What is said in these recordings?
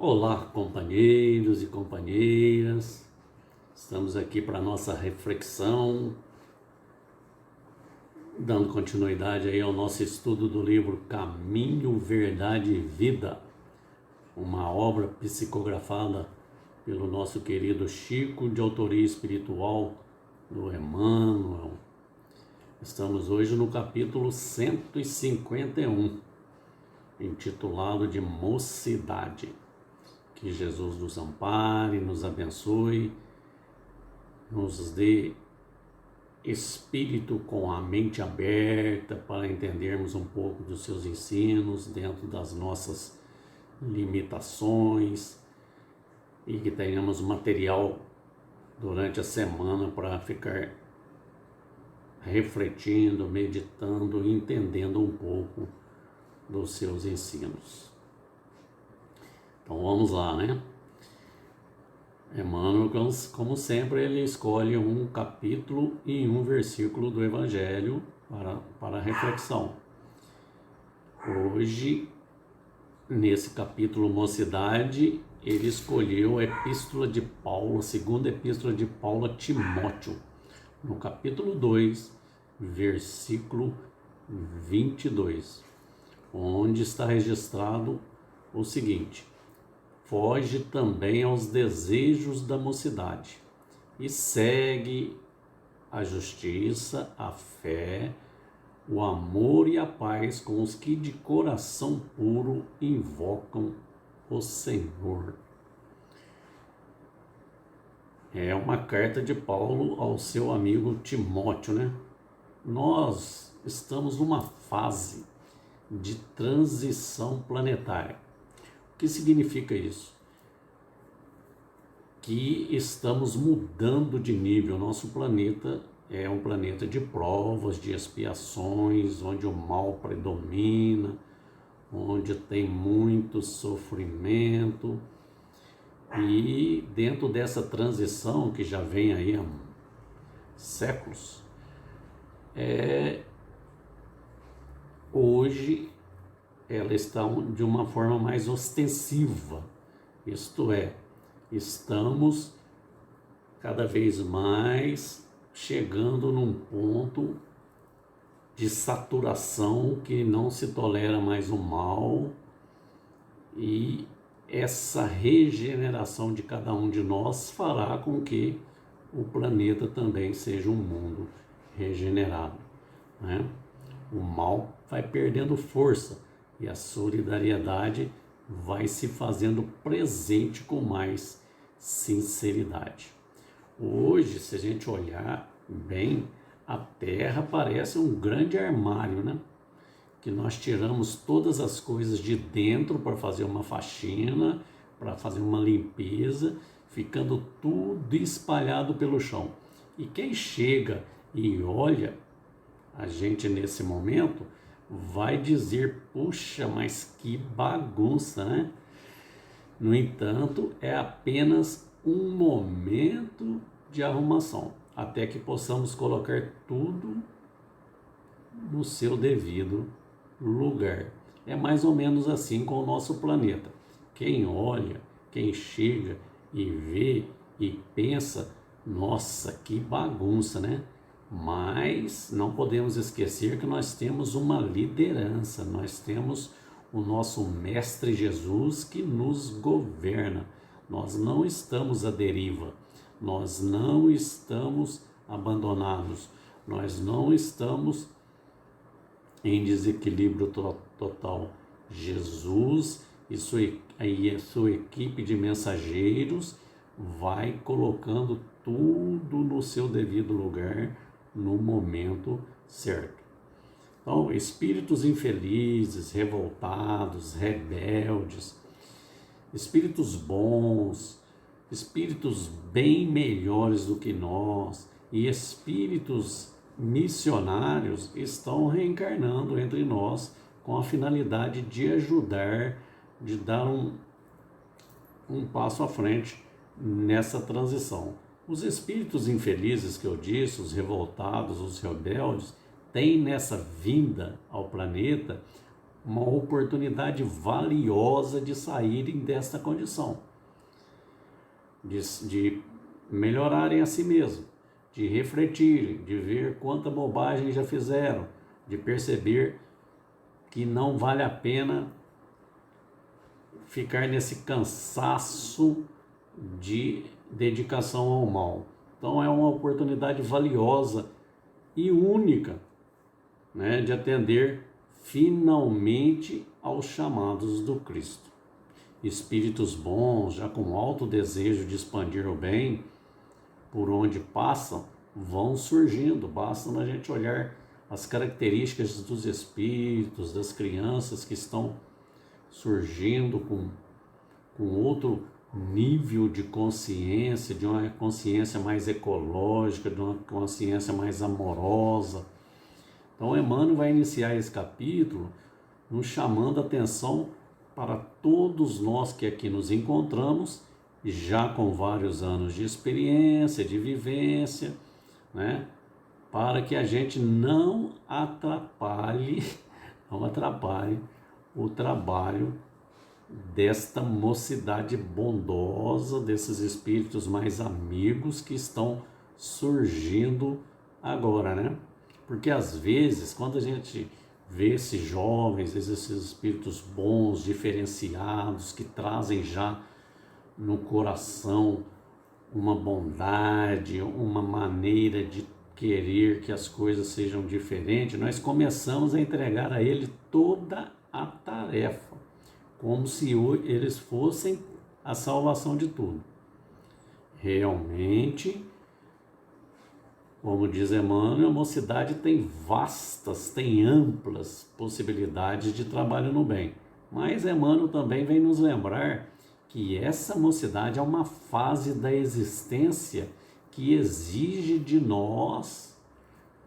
Olá, companheiros e companheiras. Estamos aqui para a nossa reflexão, dando continuidade aí ao nosso estudo do livro Caminho, Verdade e Vida, uma obra psicografada pelo nosso querido Chico, de autoria espiritual do Emmanuel. Estamos hoje no capítulo 151, intitulado de Mocidade. Que Jesus nos ampare, nos abençoe, nos dê espírito com a mente aberta para entendermos um pouco dos seus ensinos dentro das nossas limitações e que tenhamos material durante a semana para ficar refletindo, meditando e entendendo um pouco dos seus ensinos. Então vamos lá, né? Emmanuel, como sempre, ele escolhe um capítulo e um versículo do Evangelho para reflexão. Hoje, nesse capítulo Mocidade, ele escolheu a epístola de Paulo, a segunda epístola de Paulo a Timóteo, no capítulo 2, versículo 22, onde está registrado o seguinte: foge também aos desejos da mocidade e segue a justiça, a fé, o amor e a paz com os que de coração puro invocam o Senhor. É uma carta de Paulo ao seu amigo Timóteo, né? Nós estamos numa fase de transição planetária. O que significa isso? Que estamos mudando de nível. Nosso planeta é um planeta de provas, de expiações, onde o mal predomina, onde tem muito sofrimento. E dentro dessa transição que já vem aí há séculos, hoje ela está de uma forma mais ostensiva, isto é, estamos cada vez mais chegando num ponto de saturação que não se tolera mais o mal, e essa regeneração de cada um de nós fará com que o planeta também seja um mundo regenerado, né? O mal vai perdendo força e a solidariedade vai se fazendo presente com mais sinceridade. Hoje, se a gente olhar bem, a Terra parece um grande armário, né? Que nós tiramos todas as coisas de dentro para fazer uma faxina, para fazer uma limpeza, ficando tudo espalhado pelo chão. E quem chega e olha a gente nesse momento vai dizer: puxa, mas que bagunça, né? No entanto, é apenas um momento de arrumação, até que possamos colocar tudo no seu devido lugar. É mais ou menos assim com o nosso planeta. Quem olha, quem chega e vê e pensa: nossa, que bagunça, né? Mas não podemos esquecer que nós temos uma liderança, nós temos o nosso Mestre Jesus que nos governa. Nós não estamos à deriva, nós não estamos abandonados, nós não estamos em desequilíbrio total. Jesus e a sua equipe de mensageiros vai colocando tudo no seu devido lugar, no momento certo. Então, espíritos infelizes, revoltados, rebeldes, espíritos bons, espíritos bem melhores do que nós e espíritos missionários estão reencarnando entre nós com a finalidade de ajudar, de dar um passo à frente nessa transição. Os espíritos infelizes que eu disse, os revoltados, os rebeldes, têm nessa vinda ao planeta uma oportunidade valiosa de saírem desta condição, de melhorarem a si mesmos, de refletirem, de ver quanta bobagem já fizeram, de perceber que não vale a pena ficar nesse cansaço de dedicação ao mal. Então é uma oportunidade valiosa e única, né, de atender finalmente aos chamados do Cristo. Espíritos bons, já com alto desejo de expandir o bem, por onde passam, vão surgindo. Basta a gente olhar as características dos espíritos, das crianças que estão surgindo com outro nível de consciência, de uma consciência mais ecológica, de uma consciência mais amorosa. Então, Emmanuel vai iniciar esse capítulo nos chamando a atenção para todos nós que aqui nos encontramos, já com vários anos de experiência, de vivência, né? Para que a gente não atrapalhe o trabalho desta mocidade bondosa, desses espíritos mais amigos que estão surgindo agora, né? Porque às vezes, quando a gente vê esses jovens, esses espíritos bons, diferenciados, que trazem já no coração uma bondade, uma maneira de querer que as coisas sejam diferentes, nós começamos a entregar a ele toda a tarefa, como se eles fossem a salvação de tudo. Realmente, como diz Emmanuel, a mocidade tem amplas possibilidades de trabalho no bem. Mas Emmanuel também vem nos lembrar que essa mocidade é uma fase da existência que exige de nós,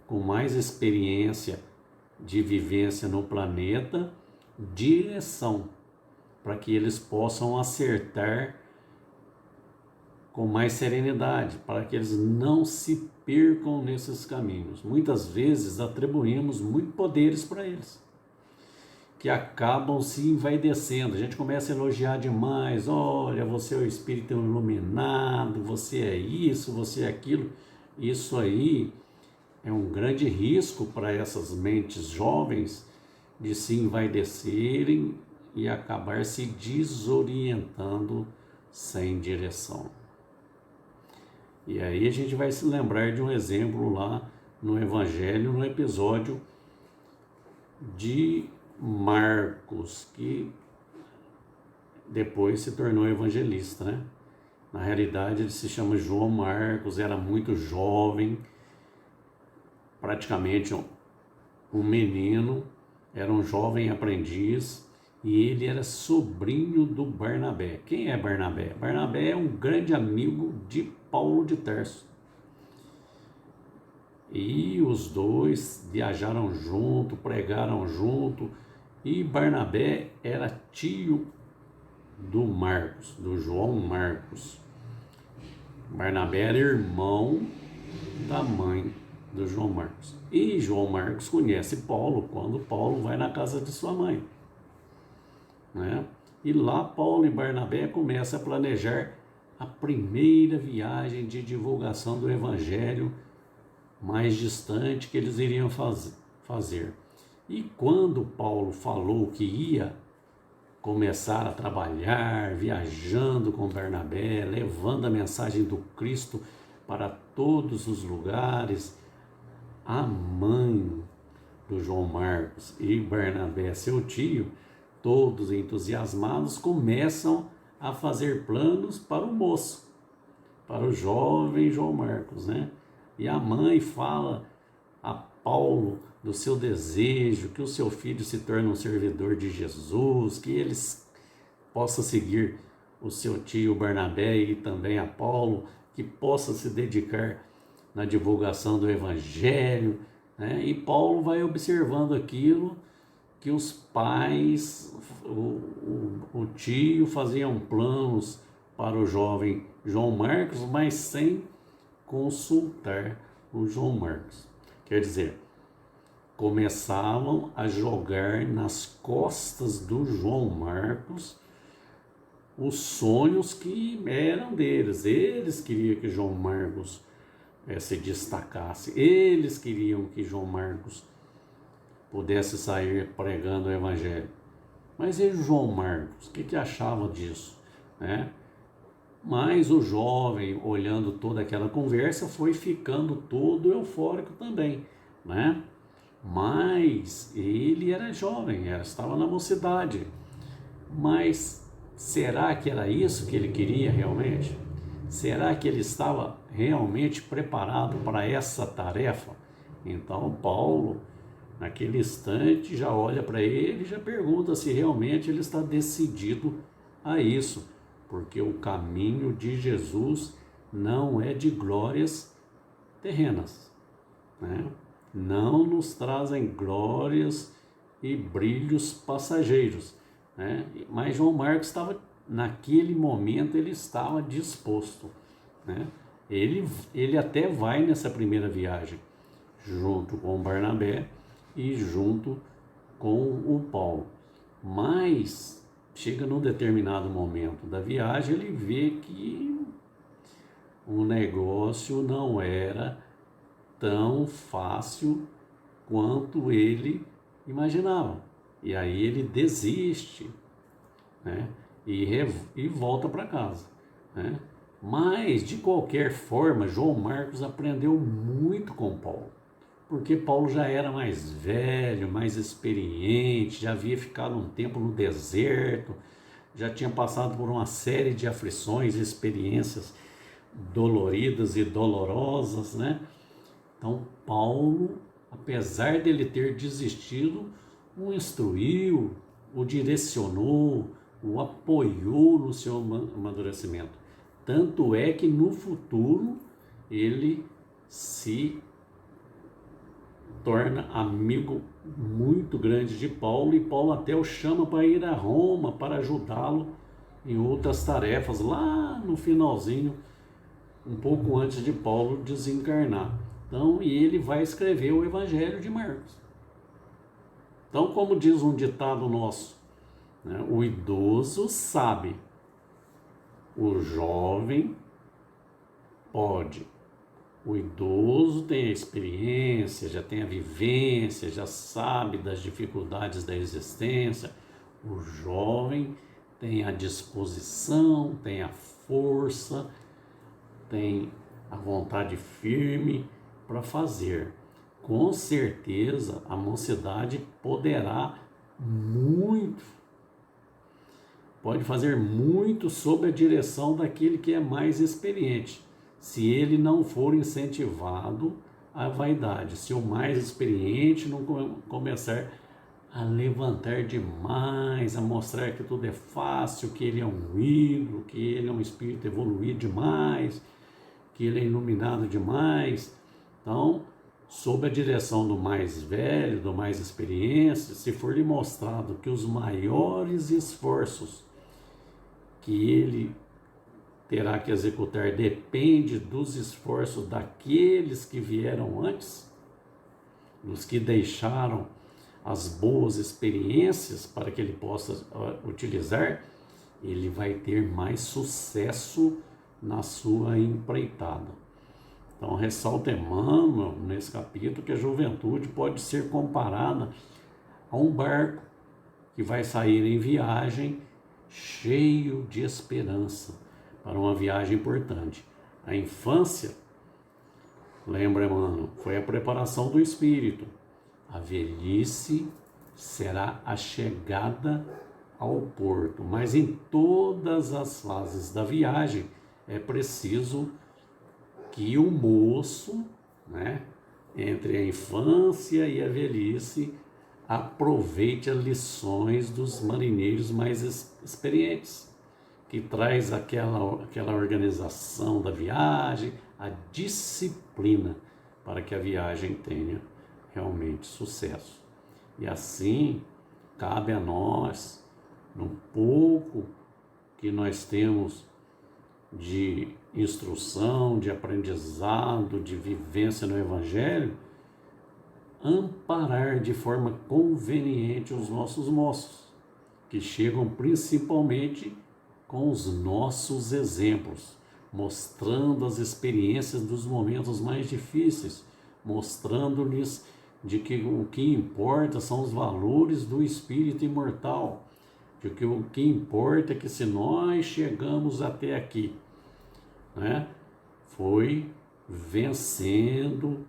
com mais experiência de vivência no planeta, direção, para que eles possam acertar com mais serenidade, para que eles não se percam nesses caminhos. Muitas vezes atribuímos muitos poderes para eles, que acabam se envaidecendo. A gente começa a elogiar demais: olha, você é o espírito iluminado, você é isso, você é aquilo. Isso aí é um grande risco para essas mentes jovens de se envaidecerem e acabar se desorientando sem direção. E aí a gente vai se lembrar de um exemplo lá no Evangelho, no episódio de Marcos, que depois se tornou evangelista, né? Na realidade ele se chama João Marcos, era muito jovem, praticamente um menino, era um jovem aprendiz, e ele era sobrinho do Barnabé. Quem é Barnabé? Barnabé é um grande amigo de Paulo de Tarso. E os dois viajaram junto, pregaram junto, e Barnabé era tio do Marcos, do João Marcos. Barnabé era irmão da mãe do João Marcos. E João Marcos conhece Paulo quando Paulo vai na casa de sua mãe, né? E lá Paulo e Barnabé começam a planejar a primeira viagem de divulgação do Evangelho mais distante que eles iriam fazer. E quando Paulo falou que ia começar a trabalhar, viajando com Barnabé, levando a mensagem do Cristo para todos os lugares, a mãe do João Marcos e Barnabé, seu tio, todos entusiasmados, começam a fazer planos para o moço, para o jovem João Marcos, né? E a mãe fala a Paulo do seu desejo que o seu filho se torne um servidor de Jesus, que eles possam seguir o seu tio Barnabé e também a Paulo, que possa se dedicar na divulgação do Evangelho, né? E Paulo vai observando aquilo que os pais, o tio faziam planos para o jovem João Marcos, mas sem consultar o João Marcos. Quer dizer, começavam a jogar nas costas do João Marcos os sonhos que eram deles. Eles queriam que João Marcos se destacasse, eles queriam que João Marcos pudesse sair pregando o Evangelho. Mas e João Marcos, o que achava disso, né? Mas o jovem, olhando toda aquela conversa, foi ficando todo eufórico também, né? Mas ele era jovem, estava na mocidade. Mas será que era isso que ele queria realmente? Será que ele estava realmente preparado para essa tarefa? Então Paulo, naquele instante, já olha para ele e já pergunta se realmente ele está decidido a isso, porque o caminho de Jesus não é de glórias terrenas, né? Não nos trazem glórias e brilhos passageiros, né? Mas João Marcos estava, naquele momento, ele estava disposto, né? Ele até vai nessa primeira viagem, junto com Barnabé e junto com o Paulo, mas chega num determinado momento da viagem, ele vê que o negócio não era tão fácil quanto ele imaginava. E aí ele desiste, né? E volta para casa, né? Mas, de qualquer forma, João Marcos aprendeu muito com Paulo, porque Paulo já era mais velho, mais experiente, já havia ficado um tempo no deserto, já tinha passado por uma série de aflições e experiências doloridas e dolorosas, né? Então, Paulo, apesar dele ter desistido, o instruiu, o direcionou, o apoiou no seu amadurecimento. Tanto é que no futuro ele se torna amigo muito grande de Paulo, e Paulo até o chama para ir a Roma para ajudá-lo em outras tarefas, lá no finalzinho, um pouco antes de Paulo desencarnar. Então, e ele vai escrever o Evangelho de Marcos. Então, como diz um ditado nosso, né, o idoso sabe, o jovem pode. O idoso tem a experiência, já tem a vivência, já sabe das dificuldades da existência. O jovem tem a disposição, tem a força, tem a vontade firme para fazer. Com certeza a mocidade poderá muito, pode fazer muito sob a direção daquele que é mais experiente, se ele não for incentivado à vaidade, se o mais experiente não começar a levantar demais, a mostrar que tudo é fácil, que ele é um ídolo, que ele é um espírito evoluído demais, que ele é iluminado demais. Então, sob a direção do mais velho, do mais experiente, se for lhe mostrado que os maiores esforços que ele terá que executar depende dos esforços daqueles que vieram antes, dos que deixaram as boas experiências para que ele possa utilizar, ele vai ter mais sucesso na sua empreitada. Então, ressalta Emmanuel nesse capítulo que a juventude pode ser comparada a um barco que vai sair em viagem cheio de esperança para uma viagem importante. A infância, lembra, Emmanuel, foi a preparação do espírito. A velhice será a chegada ao porto, mas em todas as fases da viagem é preciso que o moço, né, entre a infância e a velhice, aproveite as lições dos marinheiros mais experientes, que traz aquela organização da viagem, a disciplina para que a viagem tenha realmente sucesso. E assim, cabe a nós, no pouco que nós temos de instrução, de aprendizado, de vivência no Evangelho, amparar de forma conveniente os nossos moços, que chegam principalmente com os nossos exemplos, mostrando as experiências dos momentos mais difíceis, mostrando-lhes de que o que importa são os valores do espírito imortal, de que o que importa é que se nós chegamos até aqui, né, foi vencendo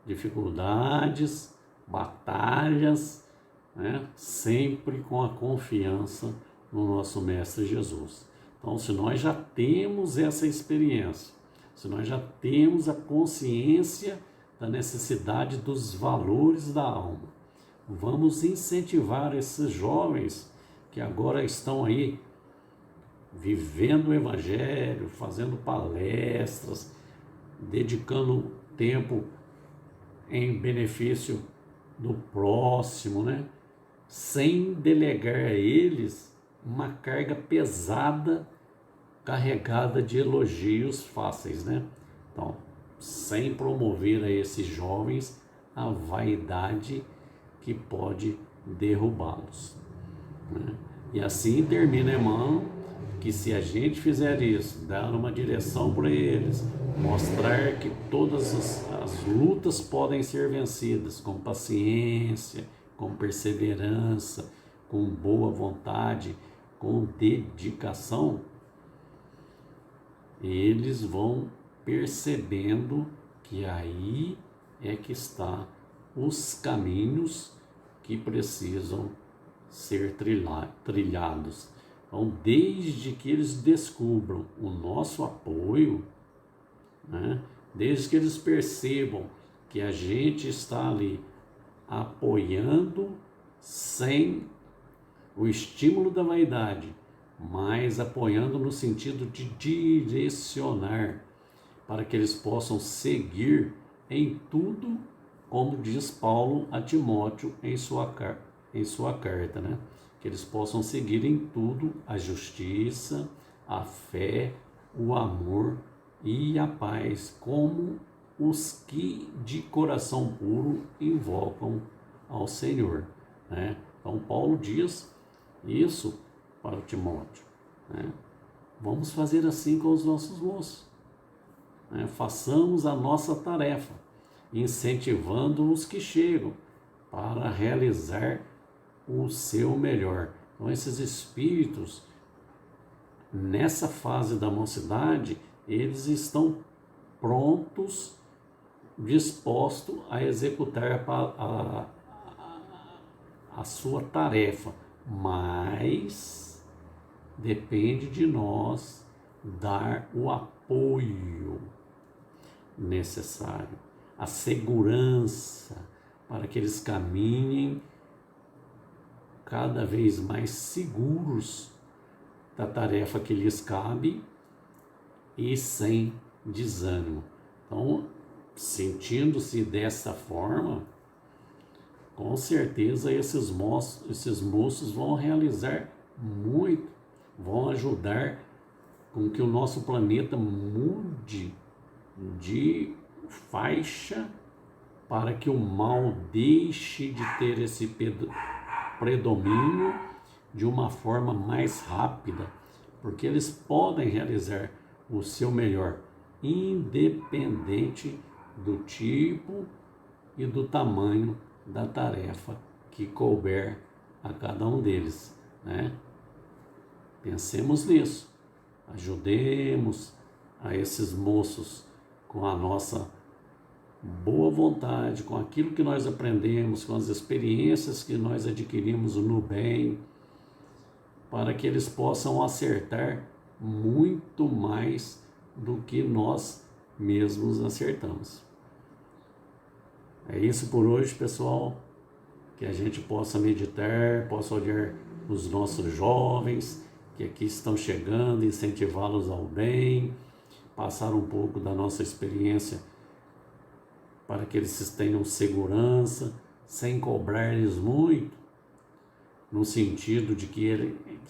dificuldades, batalhas, né, sempre com a confiança no nosso Mestre Jesus. Então, se nós já temos essa experiência, se nós já temos a consciência da necessidade dos valores da alma, vamos incentivar esses jovens que agora estão aí vivendo o Evangelho, fazendo palestras, dedicando tempo em benefício do próximo, né? Sem delegar a eles uma carga pesada, carregada de elogios fáceis, né? Então, sem promover a esses jovens a vaidade que pode derrubá-los, né? E assim termina, irmão, que se a gente fizer isso, dar uma direção para eles, mostrar que todas as lutas podem ser vencidas com paciência, com perseverança, com boa vontade, com dedicação, eles vão percebendo que aí é que está os caminhos que precisam ser trilhados. Então, desde que eles descubram o nosso apoio, né, desde que eles percebam que a gente está ali apoiando sem o estímulo da vaidade, mas apoiando no sentido de direcionar para que eles possam seguir em tudo, como diz Paulo a Timóteo em sua carta, né? Que eles possam seguir em tudo a justiça, a fé, o amor e a paz, como os que de coração puro invocam ao Senhor, né? Então Paulo diz isso para o Timóteo, né? Vamos fazer assim com os nossos moços, né? Façamos a nossa tarefa, incentivando os que chegam para realizar o seu melhor. Então esses espíritos, nessa fase da mocidade, eles estão prontos, dispostos a executar a sua tarefa, mas depende de nós dar o apoio necessário, a segurança para que eles caminhem cada vez mais seguros da tarefa que lhes cabe e sem desânimo. Então, sentindo-se dessa forma, com certeza esses moços vão realizar muito, vão ajudar com que o nosso planeta mude de faixa para que o mal deixe de ter esse predomínio de uma forma mais rápida, porque eles podem realizar o seu melhor, independente do tipo e do tamanho da tarefa que couber a cada um deles, né? Pensemos nisso, ajudemos a esses moços com a nossa boa vontade, com aquilo que nós aprendemos, com as experiências que nós adquirimos no bem, para que eles possam acertar muito mais do que nós mesmos acertamos. É isso por hoje, pessoal, que a gente possa meditar, possa olhar os nossos jovens que aqui estão chegando, incentivá-los ao bem, passar um pouco da nossa experiência para que eles tenham segurança, sem cobrar-lhes muito, no sentido de que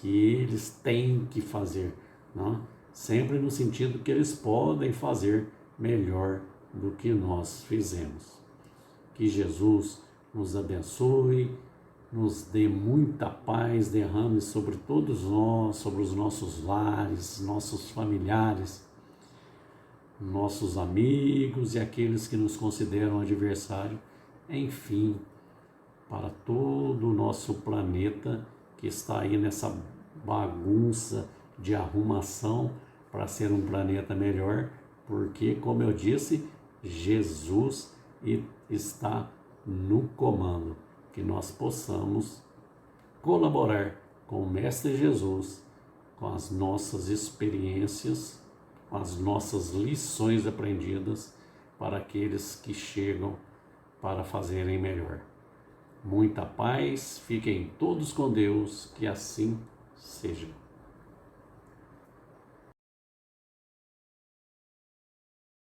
eles têm que fazer, não? Sempre no sentido que eles podem fazer melhor do que nós fizemos. Que Jesus nos abençoe, nos dê muita paz, derrame sobre todos nós, sobre os nossos lares, nossos familiares, nossos amigos e aqueles que nos consideram adversário, enfim, para todo o nosso planeta que está aí nessa bagunça de arrumação para ser um planeta melhor, porque, como eu disse, Jesus está no comando. Que nós possamos colaborar com o Mestre Jesus, com as nossas experiências, com as nossas lições aprendidas para aqueles que chegam para fazerem melhor. Muita paz, fiquem todos com Deus, que assim seja.